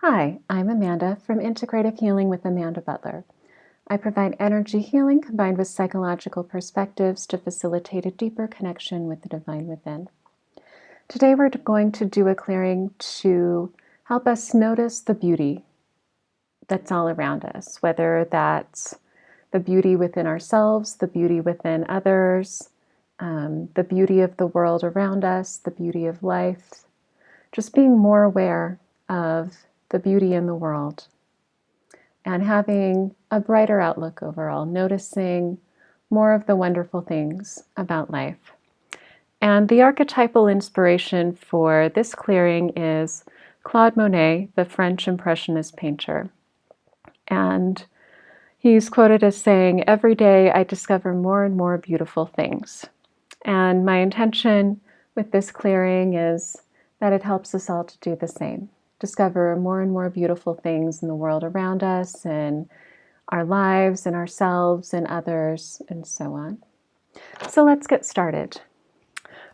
Hi, I'm Amanda from Integrative Healing with Amanda Butler. I provide energy healing combined with psychological perspectives to facilitate a deeper connection with the divine within. Today we're going to do a clearing to help us notice the beauty that's all around us, whether that's the beauty within ourselves, the beauty within others, the beauty of the world around us, the beauty of life, just being more aware of the beauty in the world and having a brighter outlook overall, noticing more of the wonderful things about life. And the archetypal inspiration for this clearing is Claude Monet, the French Impressionist painter. And he's quoted as saying, "Every day I discover more and more beautiful things." And my intention with this clearing is that it helps us all to do the same. Discover more and more beautiful things in the world around us and our lives and ourselves and others and so on. So let's get started.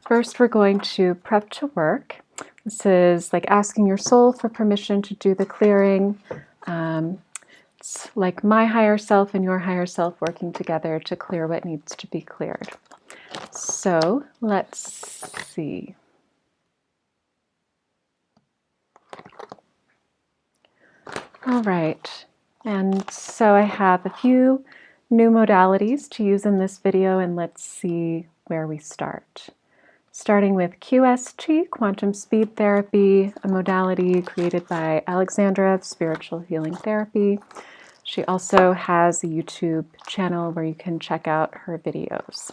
First, we're going to prep to work. This is like asking your soul for permission to do the clearing. It's like my higher self and your higher self working together to clear what needs to be cleared. So let's see. All right. And so I have a few new modalities to use in this video, and let's see where we start. Starting with QST, Quantum Speed Therapy, a modality created by Alexandra of Spiritual Healing Therapy. She also has a YouTube channel where you can check out her videos.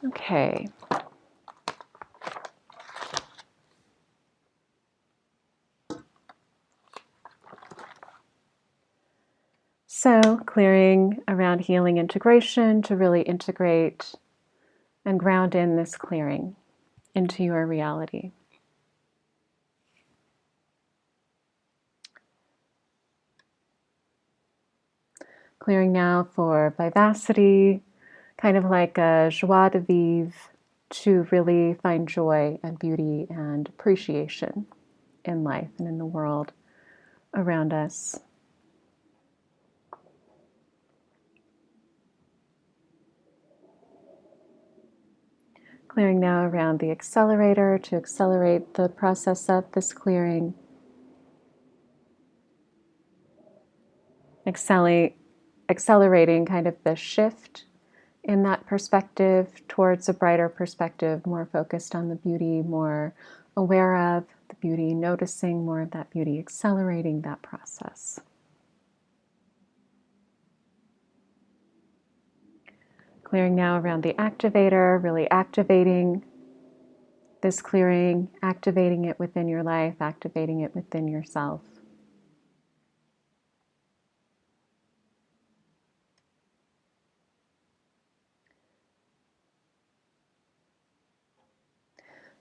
Okay. So clearing around healing integration to really integrate and ground in this clearing into your reality. Clearing now for vivacity, kind of like a joie de vivre, to really find joy and beauty and appreciation in life and in the world around us. Clearing now around the accelerator to accelerate the process of this clearing. Accelerating kind of the shift in that perspective towards a brighter perspective, more focused on the beauty, more aware of the beauty, noticing more of that beauty, accelerating that process. Clearing now around the activator, really activating this clearing, activating it within your life, activating it within yourself.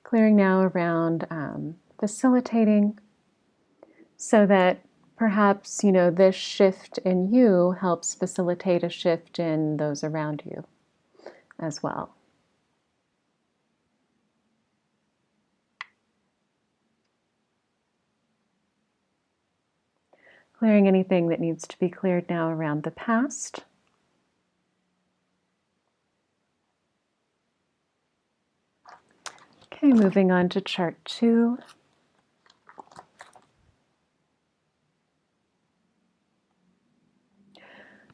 Clearing now around facilitating so that perhaps, this shift in you helps facilitate a shift in those around you as well. Clearing anything that needs to be cleared now around the past. Okay, moving on to chart 2.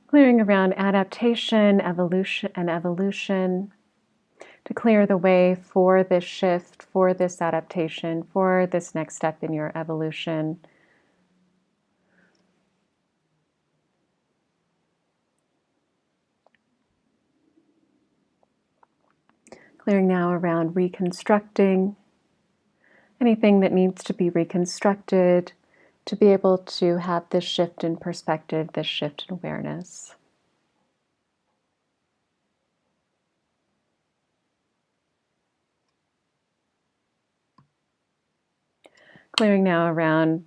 Clearing around adaptation, evolution, to clear the way for this shift, for this adaptation, for this next step in your evolution. Clearing now around reconstructing, anything that needs to be reconstructed to be able to have this shift in perspective, this shift in awareness. Clearing now around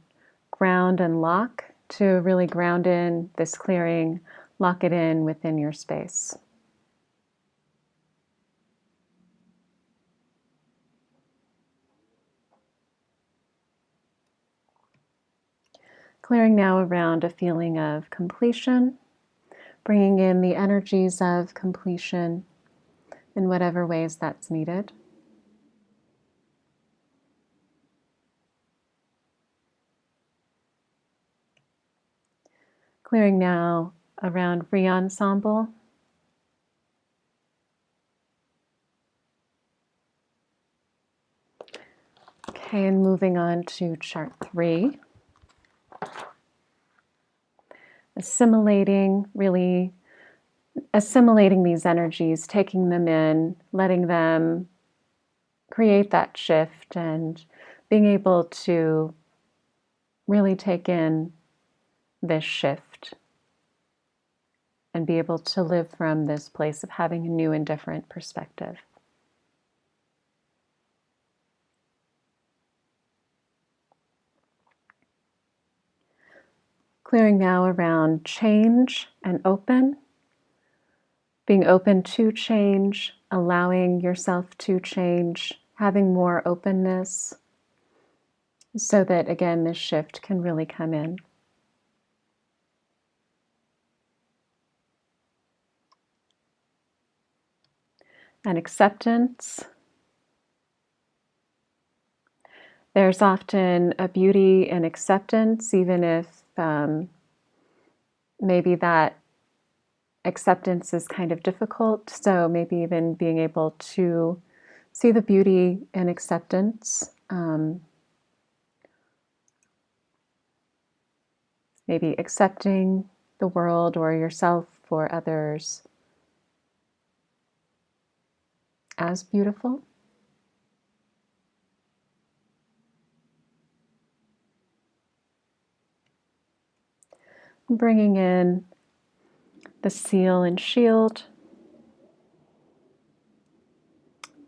ground and lock, to really ground in this clearing, lock it in within your space. Clearing now around a feeling of completion, bringing in the energies of completion in whatever ways that's needed. Clearing now around re-ensemble. Okay, and moving on to chart 3. Really assimilating these energies, taking them in, letting them create that shift, and being able to really take in this shift and be able to live from this place of having a new and different perspective. Clearing now around change and open. Being open to change, allowing yourself to change, having more openness so that, again, this shift can really come in. And acceptance. There's often a beauty in acceptance, even if maybe that acceptance is kind of difficult. So maybe even being able to see the beauty in acceptance. Maybe accepting the world or yourself or others as beautiful. Bringing in the seal and shield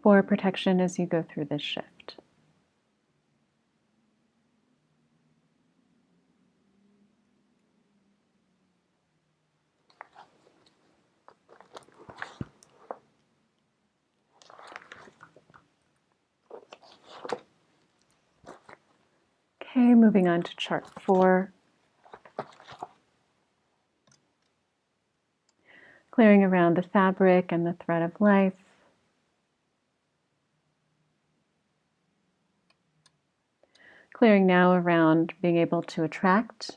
for protection as you go through this shift. Okay, moving on to chart 4. Clearing around the fabric and the thread of life. Clearing now around being able to attract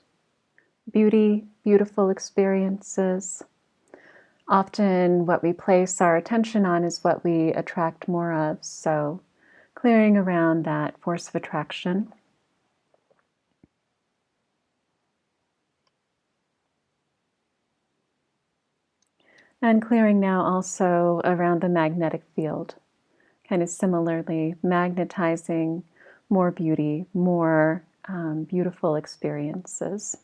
beauty, beautiful experiences. Often what we place our attention on is what we attract more of. So clearing around that force of attraction. And clearing now also around the magnetic field, kind of similarly magnetizing more beauty, more beautiful experiences.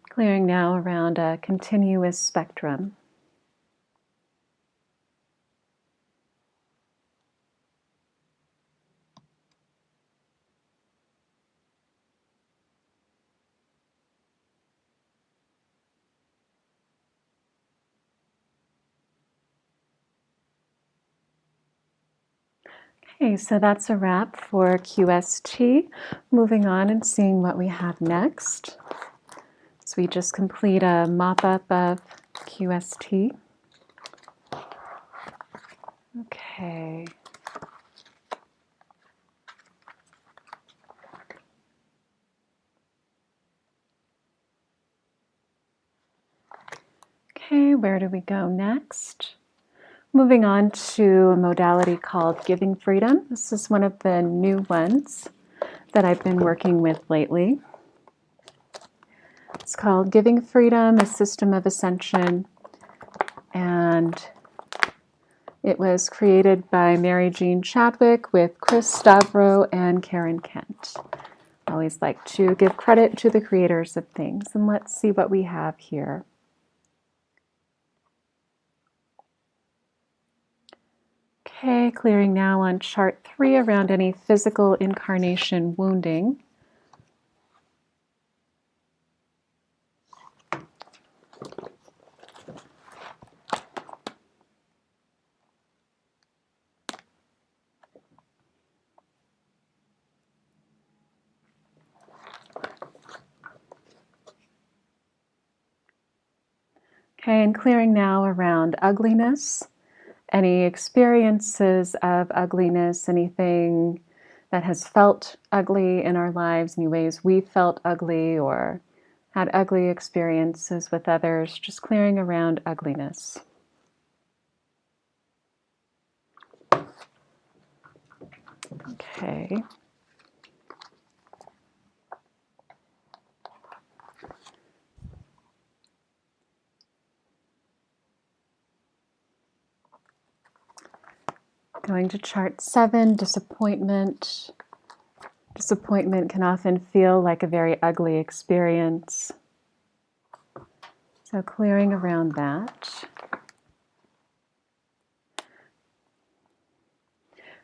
Clearing now around a continuous spectrum. Okay, so that's a wrap for QST. Moving on and seeing what we have next. So we just complete a mop-up of QST. Okay. Okay, where do we go next? Moving on to a modality called Giving Freedom. This is one of the new ones that I've been working with lately. It's called Giving Freedom, a System of Ascension, and it was created by Mary Jean Chadwick with Chris Stavro and Karen Kent. I always like to give credit to the creators of things, and let's see what we have here. Okay, clearing now on chart 3 around any physical incarnation wounding. Okay, and clearing now around ugliness. Any experiences of ugliness, anything that has felt ugly in our lives, any ways we felt ugly or had ugly experiences with others, just clearing around ugliness. Okay. Going to chart 7, disappointment. Disappointment can often feel like a very ugly experience. So clearing around that.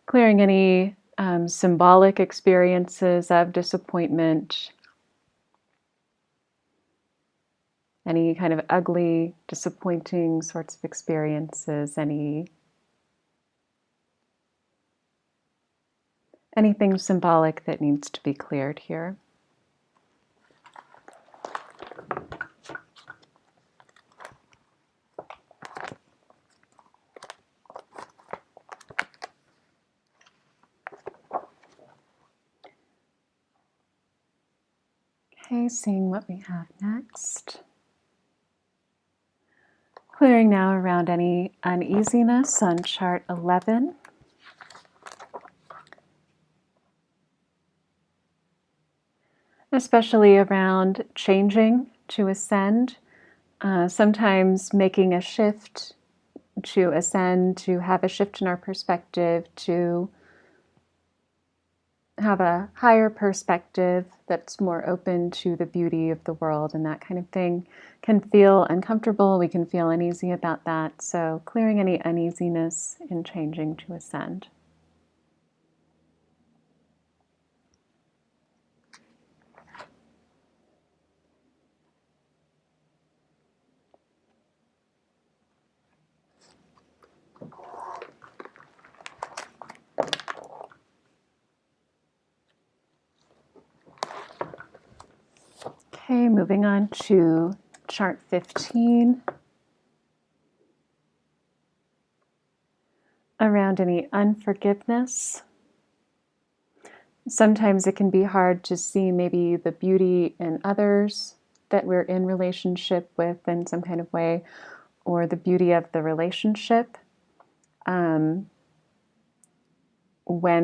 Clearing any symbolic experiences of disappointment. Any kind of ugly, disappointing sorts of experiences. Anything symbolic that needs to be cleared here. Okay, seeing what we have next. Clearing now around any uneasiness on chart 11. Especially around changing to ascend. Sometimes making a shift to ascend, to have a shift in our perspective, to have a higher perspective that's more open to the beauty of the world and that kind of thing can feel uncomfortable. We can feel uneasy about that. So clearing any uneasiness in changing to ascend. Okay, moving on to chart 15. Around any unforgiveness. Sometimes it can be hard to see maybe the beauty in others that we're in relationship with in some kind of way, or the beauty of the relationship. When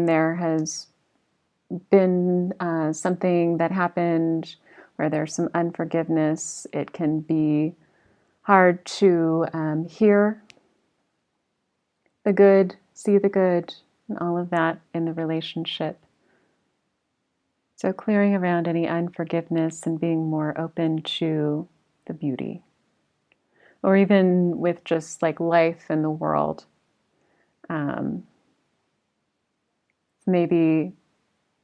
there has been something that happened where there's some unforgiveness, it can be hard to hear the good, see the good, and all of that in the relationship. So clearing around any unforgiveness and being more open to the beauty. Or even with just like life and the world. Maybe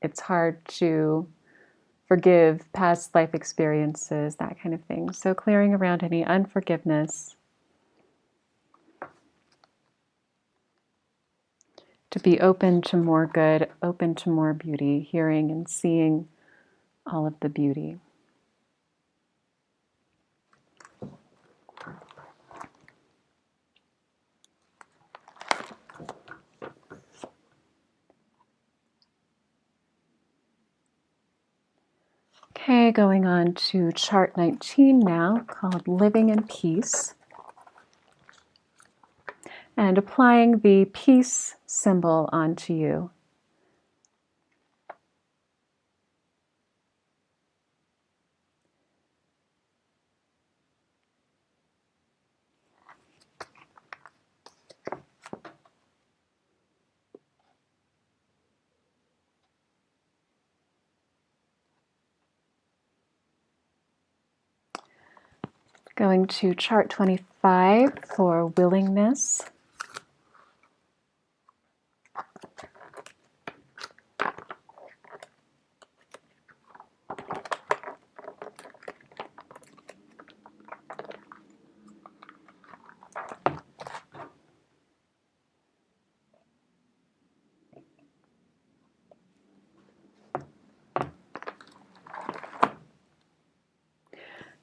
it's hard to forgive past life experiences, that kind of thing. So clearing around any unforgiveness. To be open to more good, open to more beauty, hearing and seeing all of the beauty. Okay, going on to chart 19 now, called Living in Peace. And applying the peace symbol onto you. Going to chart 25 for willingness.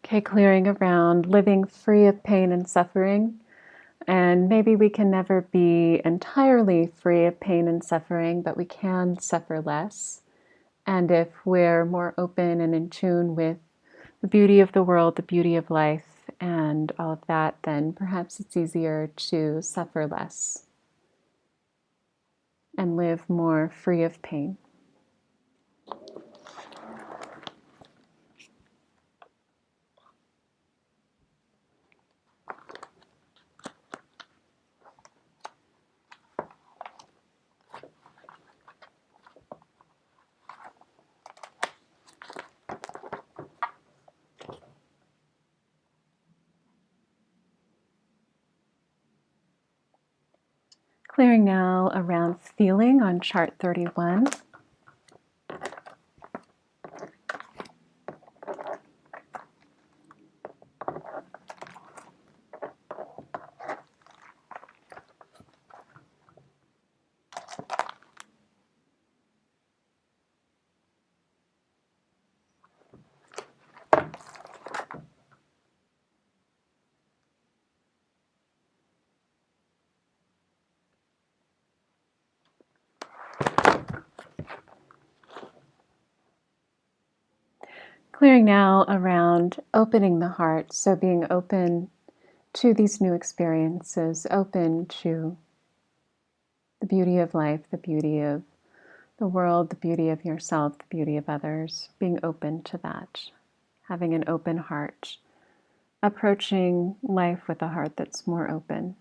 Okay, clearing around living free of pain and suffering. And maybe we can never be entirely free of pain and suffering, but we can suffer less. And if we're more open and in tune with the beauty of the world, the beauty of life, and all of that, then perhaps it's easier to suffer less and live more free of pain. Clearing now around feeling on chart 31. Clearing now around opening the heart, so being open to these new experiences, open to the beauty of life, the beauty of the world, the beauty of yourself, the beauty of others, being open to that, having an open heart, approaching life with a heart that's more open.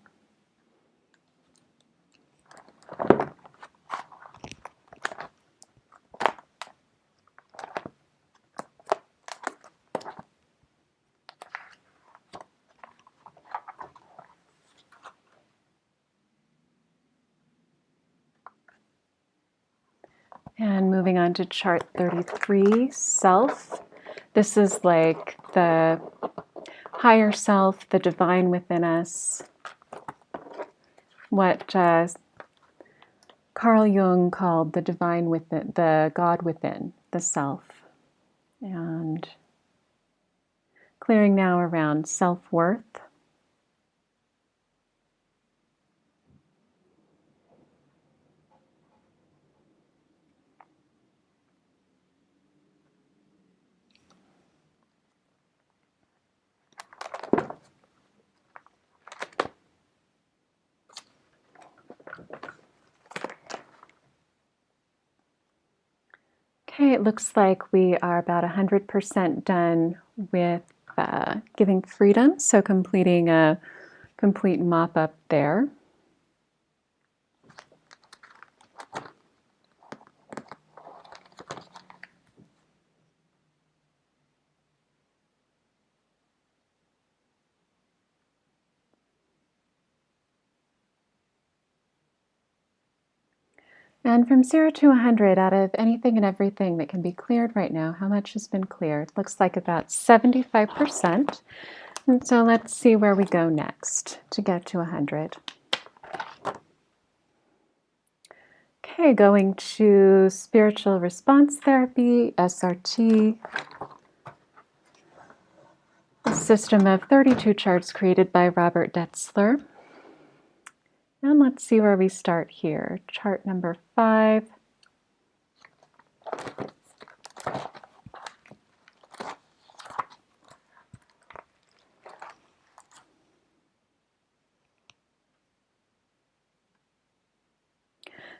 And moving on to chart 33, self. This is like the higher self, the divine within us, what Carl Jung called the divine within, the God within, the self. And clearing now around self-worth. Okay, it looks like we are about 100% done with giving freedom, so completing a complete mop-up there. And from 0 to 100, out of anything and everything that can be cleared right now, how much has been cleared? Looks like about 75%. And so let's see where we go next to get to 100. Okay, going to spiritual response therapy, SRT, a system of 32 charts created by Robert Detzler. And let's see where we start here. Chart number 5.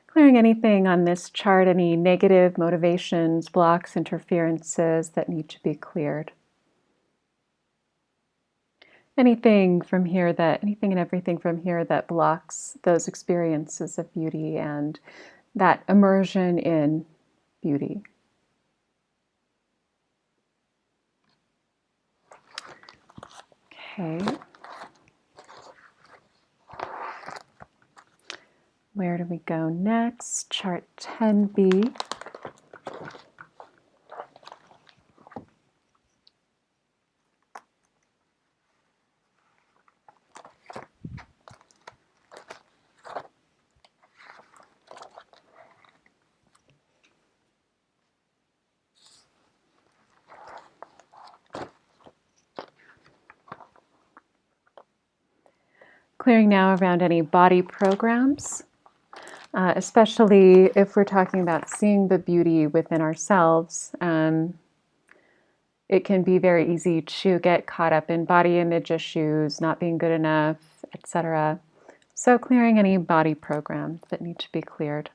Clearing anything on this chart, any negative motivations, blocks, interferences that need to be cleared. Anything and everything from here that blocks those experiences of beauty and that immersion in beauty. Okay. Where do we go next? Chart 10B. Clearing now around any body programs, especially if we're talking about seeing the beauty within ourselves. It can be very easy to get caught up in body image issues, not being good enough, etc. So clearing any body programs that need to be cleared.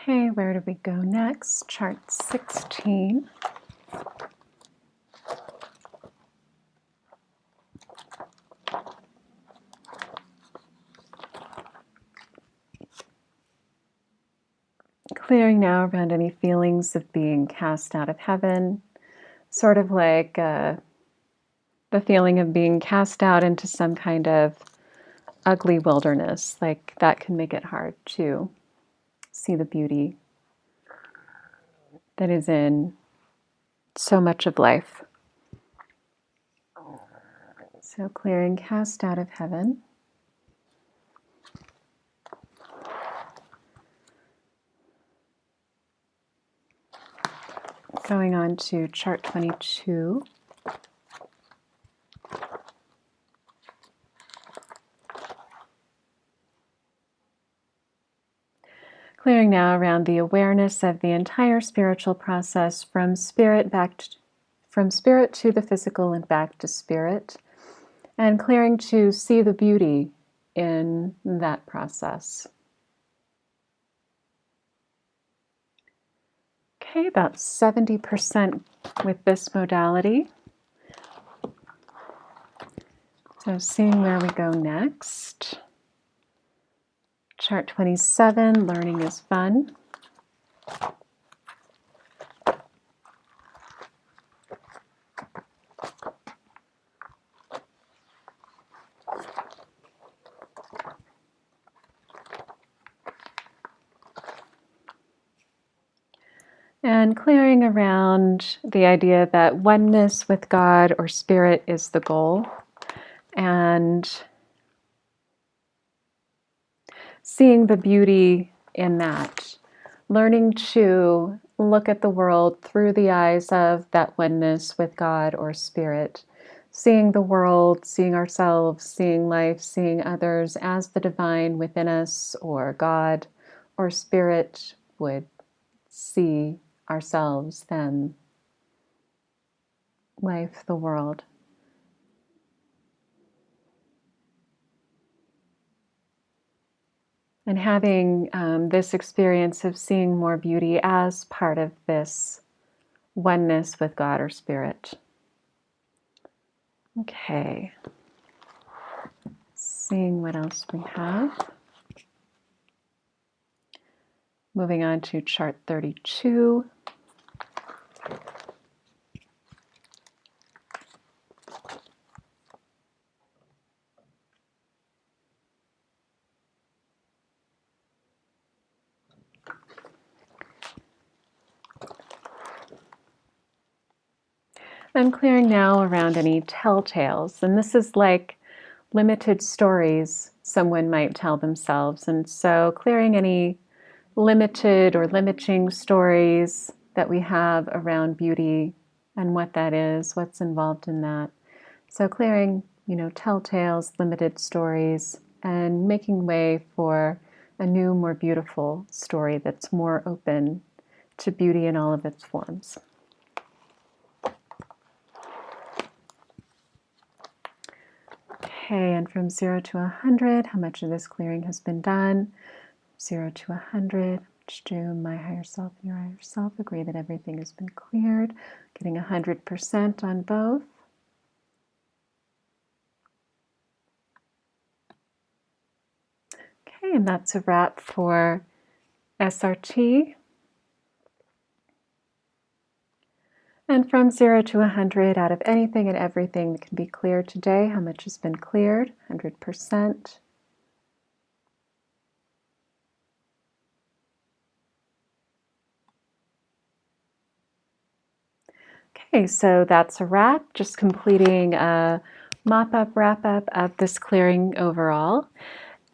Okay, where do we go next? Chart 16. Clearing now around any feelings of being cast out of heaven, sort of like the feeling of being cast out into some kind of ugly wilderness. Like that can make it hard to see the beauty that is in so much of life. So clearing cast out of heaven. Going on to chart 22. Clearing now around the awareness of the entire spiritual process from spirit to the physical and back to spirit, and clearing to see the beauty in that process. Okay, about 70% with this modality. So seeing where we go next. Chart 27, learning is fun. And clearing around the idea that oneness with God or spirit is the goal. And seeing the beauty in that. Learning to look at the world through the eyes of that oneness with God or spirit. Seeing the world, seeing ourselves, seeing life, seeing others as the divine within us, or God or spirit would see ourselves, them, life, the world. And having this experience of seeing more beauty as part of this oneness with God or spirit. Okay. Seeing what else we have. Moving on to chart 32. I'm clearing now around any telltales, and this is like limited stories someone might tell themselves. And so clearing any limited or limiting stories that we have around beauty and what that is, what's involved in that. So clearing, telltales, limited stories, and making way for a new, more beautiful story that's more open to beauty in all of its forms. Okay, and from 0 to 100, how much of this clearing has been done? 0 to 100, which do my higher self and your higher self agree that everything has been cleared? Getting 100% on both. Okay, and that's a wrap for SRT. And from 0 to 100, out of anything and everything that can be cleared today, how much has been cleared? 100%. Okay, so that's a wrap. Just completing a mop-up, wrap-up of this clearing overall.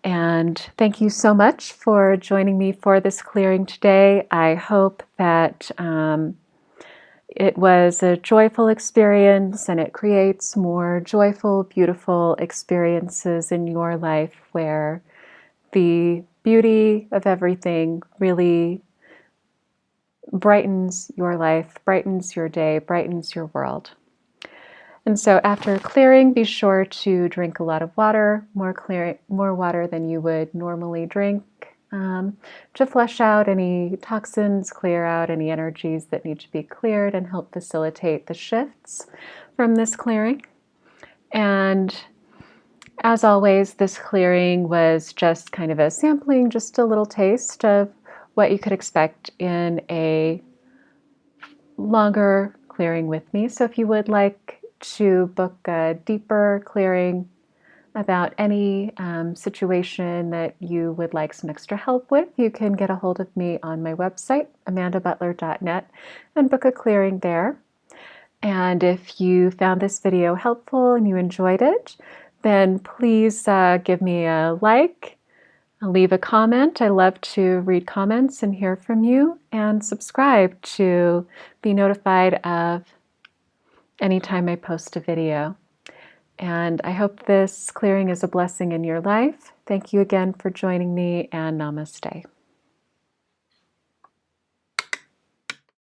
And thank you so much for joining me for this clearing today. I hope that it was a joyful experience and it creates more joyful, beautiful experiences in your life where the beauty of everything really brightens your life, brightens your day, brightens your world. And so after clearing, be sure to drink a lot of water, more water than you would normally drink, to flush out any toxins, clear out any energies that need to be cleared, and help facilitate the shifts from this clearing. And as always, this clearing was just kind of a sampling, just a little taste of what you could expect in a longer clearing with me. So if you would like to book a deeper clearing about any situation that you would like some extra help with, you can get a hold of me on my website, amandabutler.net, and book a clearing there. And if you found this video helpful and you enjoyed it, then please give me a like, leave a comment. I love to read comments and hear from you, and subscribe to be notified of anytime I post a video. And I hope this clearing is a blessing in your life. Thank you again for joining me, and namaste.